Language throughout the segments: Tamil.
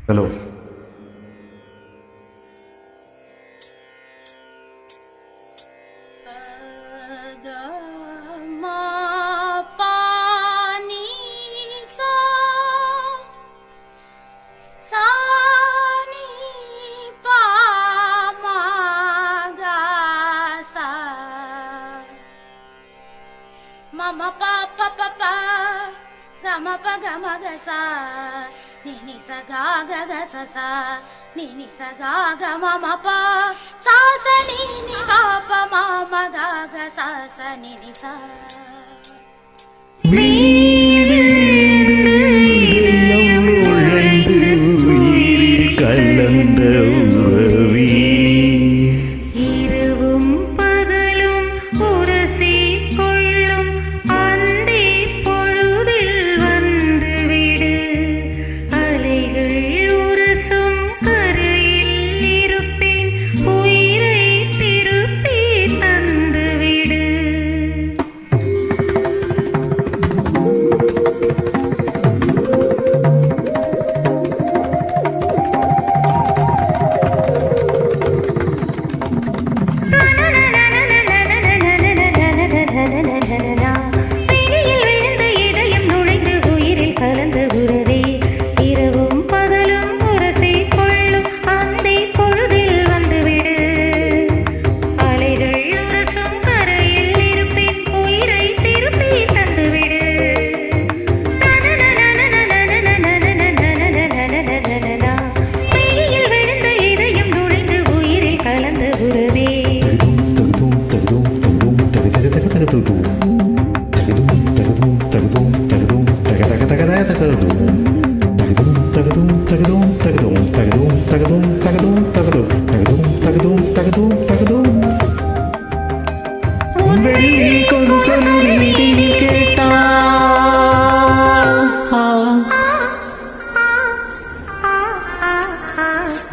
Hello. Mama pa pa pa pa, gama pa gama ga sa, ni sa ga ga ga sa, ni sa ga ga mama pa, sa ni pa pa mama ga ga sa ni sa.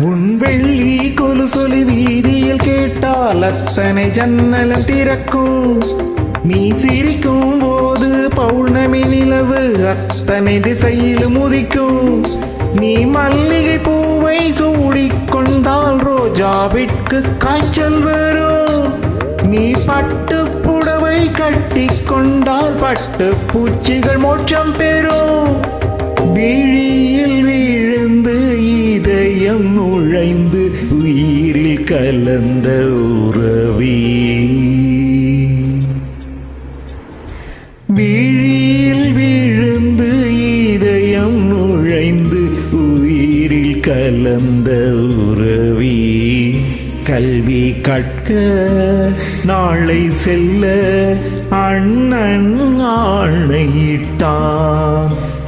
உன் வெள்ளி கொலுசொலி வீதியில் கேட்டால் அத்தனை ஜன்னலும் திறக்கும். நீ சிரிக்கும் போது பௌர்ணமி நிலவு அத்தனை திசையிலும் உதிக்கும். நீ மல்லிகை பூவை சூடிக்கொண்டால் ரோஜாவிற்கு காய்ச்சல் வரும். நீ பட்டு புடவை கட்டிக்கொண்டால் பட்டு பூச்சிகள் மோட்சம் பெறும். விழியில் விழுந்து இதயம் நுழைந்து உயிரில் கலந்த உறவி. விழியில் விழுந்து இதயம் நுழைந்து உயிரில் கலந்த உறவி. கல்வி கற்க நாளை செல்ல அண்ணன் ஆணையிட்டான்.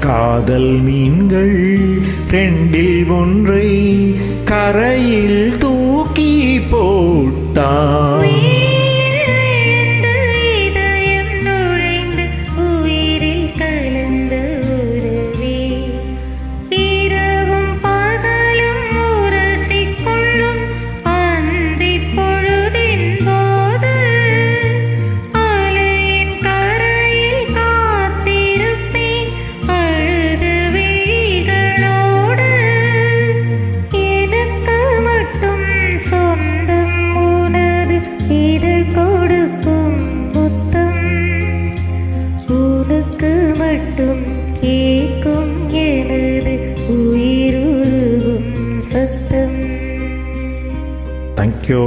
காதல் மீன்கள் ரெண்டில் ஒன்றை கரையில் தூக்கி போட்டான். கேட்கும் எனது உயிருருகும் சத்தம். தேங்க்யூ.